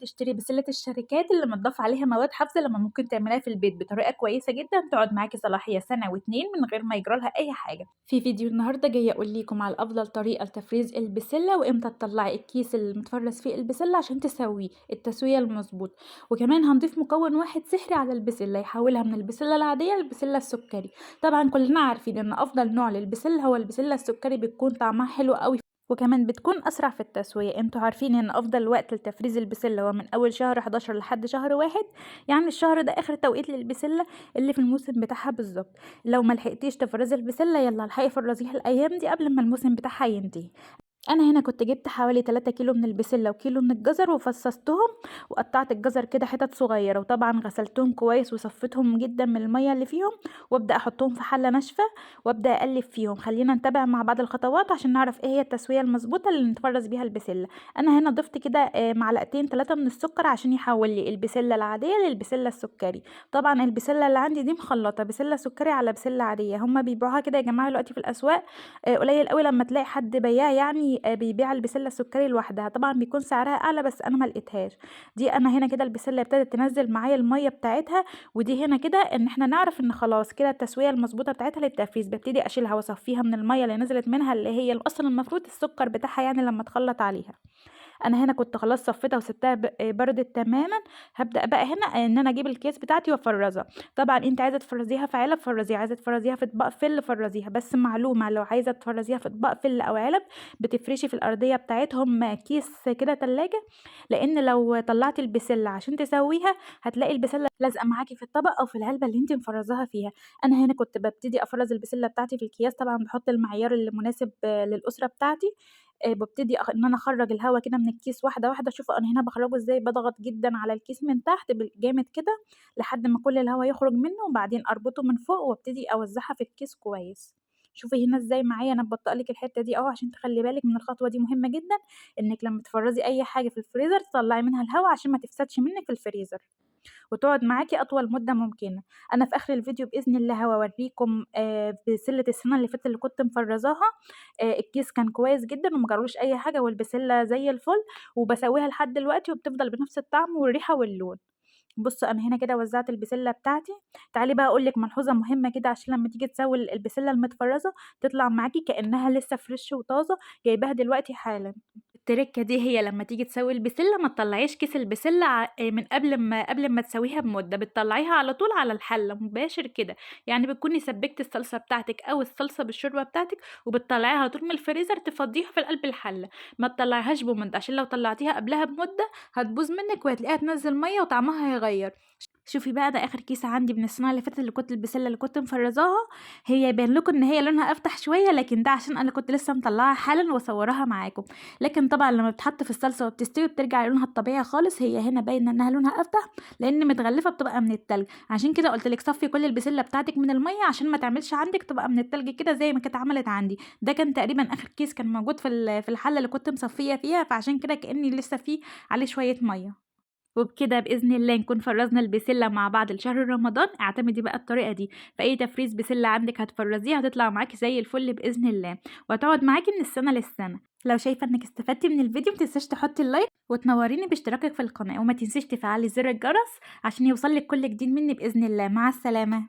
تشتري بسلة الشركات اللي متضاف عليها مواد حافظة لما ممكن تعمليها في البيت بطريقة كويسة جدا تقعد معاكي صلاحية سنة واتنين من غير ما يجرالها أي حاجة. في فيديو النهاردة جاية أقول لكم على أفضل طريقة لتفريز البسلة وإمتى تطلعي الكيس اللي متفرز فيه البسلة عشان تسويه التسوية المظبوط. وكمان هنضيف مكون واحد سحري على البسلة يحولها من البسلة العادية للبسلة السكري. طبعا كلنا عارفين إن أفضل نوع للبسلة هو البسلة السكري، بتكون طعمها حلو قوي وكمان بتكون أسرع في التسوية. انتوا عارفين ان افضل وقت لتفريز البسلة هو من اول شهر 11 لحد شهر واحد، يعني الشهر ده اخر توقيت للبسلة اللي في الموسم بتاعها بالظبط. لو ملحقتيش تفرزي البسلة يلا الحقي فرزيها الايام دي قبل ما الموسم بتاعها ينتهي. انا هنا كنت جبت حوالي 3 كيلو من البسله وكيلو من الجزر وفصصتهم وقطعت الجزر كده حتت صغيره، وطبعا غسلتهم كويس وصفيتهم جدا من الميه اللي فيهم، وابدا احطهم في حله ناشفه وابدا اقلب فيهم. خلينا نتابع مع بعض الخطوات عشان نعرف ايه هي التسويه المظبوطه اللي نتفرز بيها البسله. انا هنا ضفت كده معلقتين 3 من السكر عشان يحول لي البسله العاديه للبسله السكري. طبعا البسله اللي عندي دي مخلطه بسله سكري على بسله عاديه، هما بيبيعوها كده يا جماعه دلوقتي في الاسواق. قليل قوي لما تلاقي حد بياع يعني بيبيع البسله السكري لوحدها، طبعا بيكون سعرها اعلى بس انا ما لقيتهاش. دي انا هنا كده البسله ابتدت تنزل معايا الميه بتاعتها، ودي هنا كده ان احنا نعرف ان خلاص كده التسويه المظبوطه بتاعتها للتفريز. ببتدي اشيلها واصفيها من الميه اللي نزلت منها اللي هي اصلا المفروض السكر بتاعها يعني لما تخلط عليها. انا هنا كنت خلاص صفيتها وسبتها بردت تماما. هبدا بقى هنا ان انا اجيب الكيس بتاعتي وافرزها. طبعا انت عايزه تفرزيها في علب فرزيها، عايزه تفرزيها في اطباق فل فرزيها، بس معلومه لو عايزه تفرزيها في اطباق فل او علب بتفرشي في الارضيه بتاعتهم كيس كده تلاجة، لان لو طلعتي البسله عشان تسويها هتلاقي البسله لازقه معاكي في الطبق او في العلبه اللي انت مفرزاها فيها. انا هنا كنت ببتدي افرز البسله بتاعتي في الكياس، طبعا بحط المعيار اللي مناسب للاسره بتاعتي. بابتدي إن أنا أخرّج الهوا كده من الكيس واحدة، واحدة. شوفوا أنا هنا باخرّجه إزاي، باضغط جدًا على الكيس من تحت جامد كده لحد ما كل الهوا يخرج منه، وبعدين أربطه من فوق وابتدي أوزّعها في الكيس كويس. شوفي هنا إزاي معايا أنا مبطّئة لِك الحتّة دي أهو عشان تخلّي بالِك من الخطوة دي مهمة جدًا، إنِّك لمّا تفرّزي أي حاجة في الفريزر تطلّعي منها الهوا عشان ما تفسدش منِّك في الفريزر. وتقعد معاكِ أطول مدة ممكنة. أنا في آخر الفيديو بإذن الله هاوريكم بسلة السنة اللي فاتت اللي كنت مفرّزاها. الكيس كان كويس جدًا وما جرالوش أي حاجة والبسلة زي الفل، وباسويها لحد دلوقتي وبتفضل بنفس الطعم والريحة واللون. بُصّوا أنا هنا كده وزّعت البسلة بتاعتي. تعالي بقى أقول لِك ملحوظة مهمة كده عشان لمّا تيجي تسوي البسلة المتفرّزة تطلع معاكِ كأنها لسه فريش وطازة جايباها دلوقتي حالًا. التركة دي هي لمّا تيجي تسوي البسلة ما تطلّعيش كيس البسلة من قبل ما تسويها بمدة، بتطلّعيها على طول على الحلة مباشر كده، يعني بتكوني سبّكتِ الصلصة بتاعتِك أو الصلصة بالشوربة بتاعتِك وبتطلّعيها على طول من الفريزر تفضّيها في قلب الحلة. ما تطلّعيهاش بمدة عشان لو طلّعتيها قبلها بمدة هتبوظ منِّك وهتلاقيها تنزّل مَيّة وطعمها هيغيّر. شوفي بقى ده آخر كيسة عندي من السنة اللي فاتت اللي كنت البسلة اللي كنت مفرّزاها. هي يبان لكم إن هي لونها أفتح شوية، لكن ده عشان أنا كنت لسه مطلّعاها حالًا ومصوّراها معاكم. لكن طبعًا لمّا بتتحط في الصلصة وبتستوي بترجع لونها الطبيعي خالص. هي هنا باينة إنها لونها أفتح لإن متغلفة بطبقة من التلج، عشان كده قُلت لِك صفّي كل البسلة بتاعتِك من المَيّة عشان ما تعملش عندِك طبقة من التلج كده زي ما كانت عملت عندي. ده كان تقريبًا آخر كيس كان موجود في الحلة اللي كنت مصفية فيها، فعشان كده كإني لسه في عليه شوية مَيّة. وبكده بإذن الله نكون فرّزنا البسلة مع بعض لشهر رمضان. اعتمدي بقى الطريقة دي في أي تفريز بسلة عندِك هتفرّزيها هتطلع معاكِ زي الفل بإذن الله، وهتقعد معاكِ من السنة للسنة. لو شايفة إنِّك استفدتِ من الفيديو متنسيش تحطّي اللايك وتنوريني باشتراكِك في القناة، وما تنسيش تفعلي زر الجرس عشان يوصل لِك كل جديد مني بإذن الله. مع السلامة.